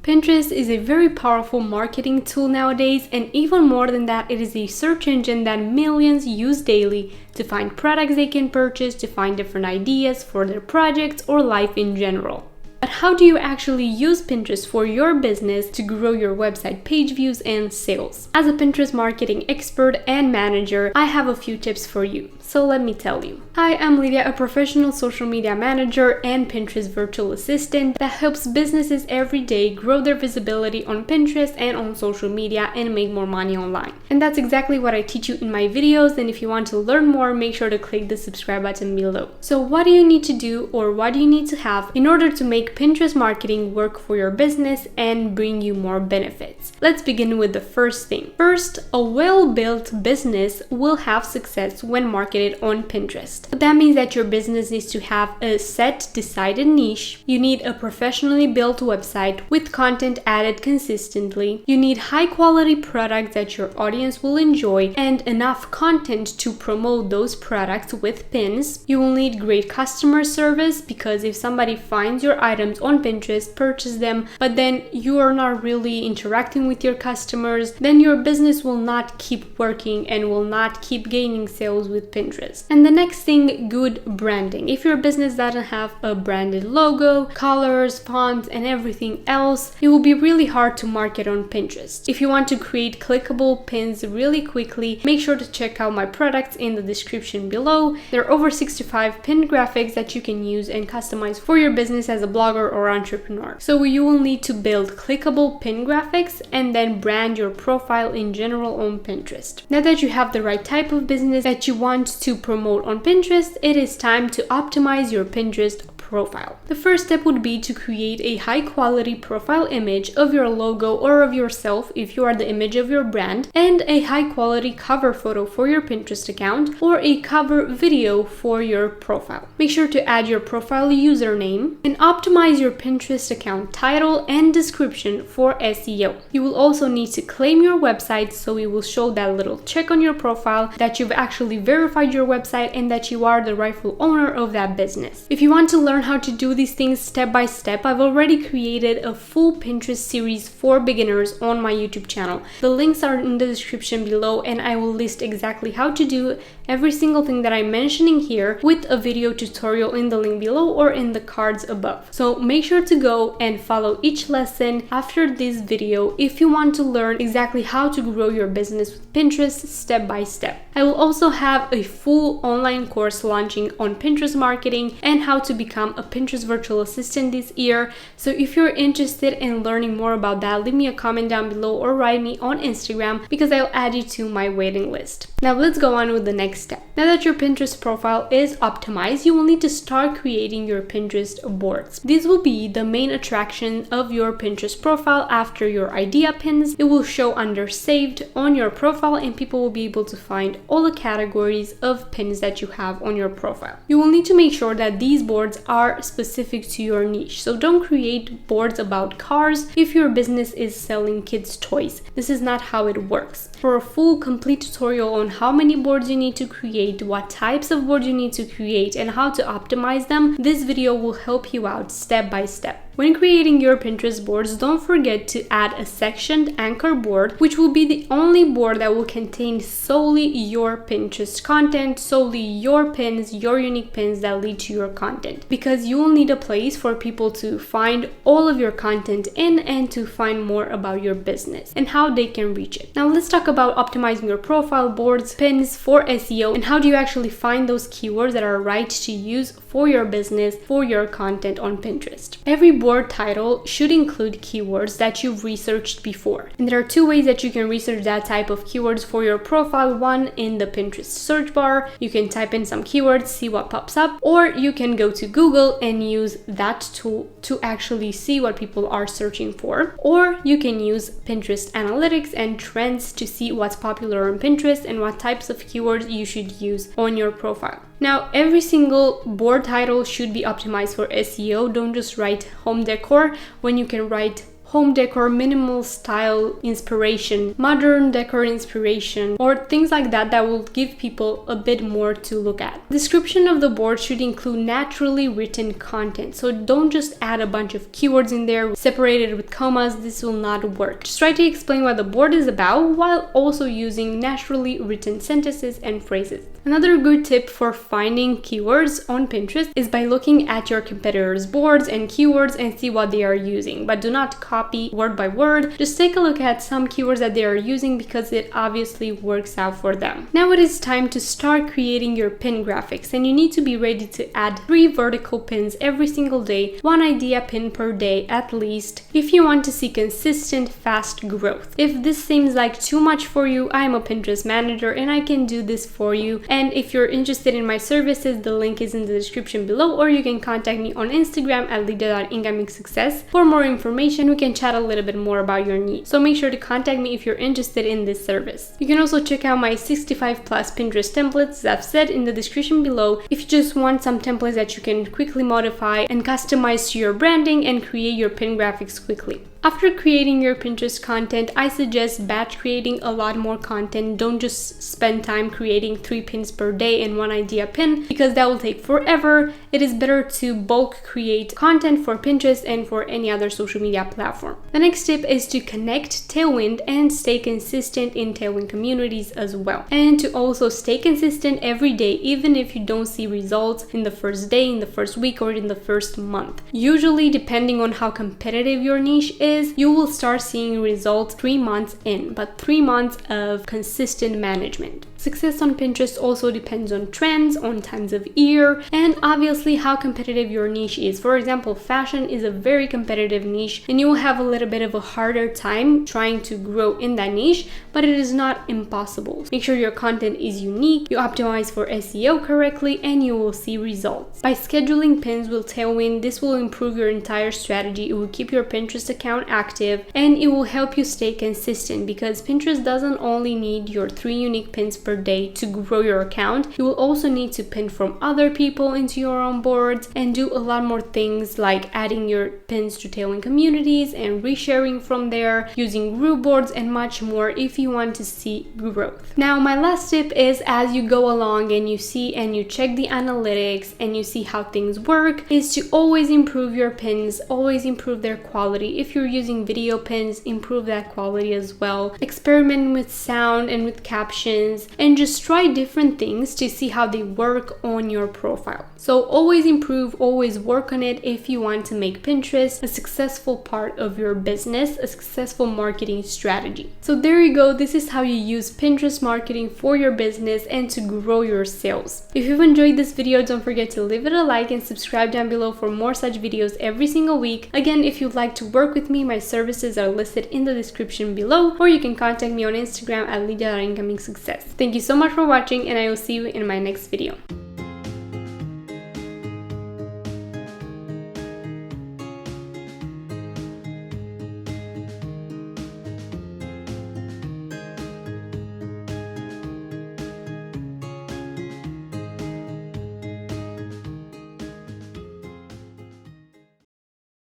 Pinterest is a very powerful marketing tool nowadays, and even more than that, it is a search engine that millions use daily to find products they can purchase, to find different ideas for their projects or life in general. But how do you actually use Pinterest for your business to grow your website page views and sales? As a Pinterest marketing expert and manager, I have a few tips for you. So let me tell you. Hi, I'm Lydia, a professional social media manager and Pinterest virtual assistant that helps businesses every day grow their visibility on Pinterest and on social media and make more money online. And that's exactly what I teach you in my videos. And if you want to learn more, make sure to click the subscribe button below. So what do you need to do, or what do you need to have in order to make Pinterest marketing work for your business and bring you more benefits? Let's begin with the first thing. First, a well-built business will have success when marketed on Pinterest. But that means that your business needs to have a set, decided niche. You need a professionally built website with content added consistently. You need high quality products that your audience will enjoy and enough content to promote those products with pins. You will need great customer service, because if somebody finds your items on Pinterest, purchase them, but then you are not really interacting with your customers, then your business will not keep working and will not keep gaining sales with Pinterest. And the next thing, good branding. If your business doesn't have a branded logo, colors, fonts, and everything else, it will be really hard to market on Pinterest. If you want to create clickable pins really quickly, make sure to check out my products in the description below. There are over 65 pin graphics that you can use and customize for your business as a blogger or entrepreneur. So you will need to build clickable pin graphics and then brand your profile in general on Pinterest. Now that you have the right type of business that you want to promote on Pinterest, it is time to optimize your Pinterest profile. The first step would be to create a high quality profile image of your logo or of yourself if you are the image of your brand, and a high quality cover photo for your Pinterest account or a cover video for your profile. Make sure to add your profile username and optimize your Pinterest account title and description for SEO. You will also need to claim your website, so it will show that little check on your profile that you've actually verified your website and that you are the rightful owner of that business. If you want to learn how to do these things step by step, I've already created a full Pinterest series for beginners on my YouTube channel. The links are in the description below, and I will list exactly how to do every single thing that I'm mentioning here with a video tutorial in the link below or in the cards above. So make sure to go and follow each lesson after this video if you want to learn exactly how to grow your business with Pinterest step by step. I will also have a full online course launching on Pinterest marketing and how to become a Pinterest virtual assistant this year. So if you're interested in learning more about that, leave me a comment down below or write me on Instagram, because I'll add you to my waiting list. Now let's go on with the next step. Now that your Pinterest profile is optimized, you will need to start creating your Pinterest boards. These will be the main attraction of your Pinterest profile after your idea pins. It will show under saved on your profile, and people will be able to find all the categories of pins that you have on your profile. You will need to make sure that these boards are specific to your niche. So don't create boards about cars if your business is selling kids toys. This is not how it works. For a full complete tutorial on how many boards you need to create, what types of boards you need to create, and how to optimize them, this video will help you out step by step. When creating your Pinterest boards, don't forget to add a sectioned anchor board, which will be the only board that will contain solely your Pinterest content, solely your pins, your unique pins that lead to your content, because you will need a place for people to find all of your content in and to find more about your business and how they can reach it. Now let's talk about optimizing your profile boards, pins for SEO, and how do you actually find those keywords that are right to use for your business, for your content on Pinterest. Every board title should include keywords that you've researched before. And there are two ways that you can research that type of keywords for your profile. One, in the Pinterest search bar, you can type in some keywords, see what pops up, or you can go to Google and use that tool to actually see what people are searching for. Or you can use Pinterest analytics and trends to see what's popular on Pinterest and what types of keywords you should use on your profile. Now, every single board title should be optimized for SEO. Don't just write home decor when you can write home decor, minimal style inspiration, modern decor inspiration, or things like that that will give people a bit more to look at. Description of the board should include naturally written content. So don't just add a bunch of keywords in there separated with commas. This will not work. Just try to explain what the board is about while also using naturally written sentences and phrases. Another good tip for finding keywords on Pinterest is by looking at your competitors' boards and keywords and see what they are using, but do not copy word by word. Just take a look at some keywords that they are using because it obviously works out for them. Now it is time to start creating your pin graphics, and you need to be ready to add 3 vertical pins every single day, 1 idea pin per day at least, if you want to see consistent, fast growth. If this seems like too much for you, I am a Pinterest manager and I can do this for you. And if you're interested in my services, the link is in the description below, or you can contact me on Instagram at lydia.incomingsuccess for more information. We can chat a little bit more about your needs. So make sure to contact me if you're interested in this service. You can also check out my 65 plus Pinterest templates, as I've said, in the description below, if you just want some templates that you can quickly modify and customize to your branding and create your pin graphics quickly. After creating your Pinterest content, I suggest batch creating a lot more content. Don't just spend time creating 3 pins per day and 1 idea pin, because that will take forever. It is better to bulk create content for Pinterest and for any other social media platform. The next tip is to connect Tailwind and stay consistent in Tailwind communities as well. And to also stay consistent every day, even if you don't see results in the first day, in the first week, or in the first month. Usually, depending on how competitive your niche is, you will start seeing results 3 months in, but 3 months of consistent management. Success on Pinterest also depends on trends, on times of year, and obviously how competitive your niche is. For example, fashion is a very competitive niche and you will have a little bit of a harder time trying to grow in that niche, but it is not impossible. Make sure your content is unique, you optimize for SEO correctly, and you will see results. By scheduling pins with Tailwind, this will improve your entire strategy. It will keep your Pinterest account active and it will help you stay consistent, because Pinterest doesn't only need your 3 unique pins per day to grow your account. You will also need to pin from other people into your own boards and do a lot more things like adding your pins to Tailwind communities and resharing from there, using group boards, and much more if you want to see growth. Now, my last tip is, as you go along and you see and you check the analytics and you see how things work, is to always improve your pins, always improve their quality. If you're using video pins, improve that quality as well. Experiment with sound and with captions, and just try different things to see how they work on your profile. So always improve, always work on it if you want to make Pinterest a successful part of your business, a successful marketing strategy. So there you go. This is how you use Pinterest marketing for your business and to grow your sales. If you've enjoyed this video, don't forget to leave it a like and subscribe down below for more such videos every single week. Again, if you'd like to work with me, my services are listed in the description below, or you can contact me on Instagram at lydia.incomingsuccess. Thank you so much for watching, and I will see you in my next video.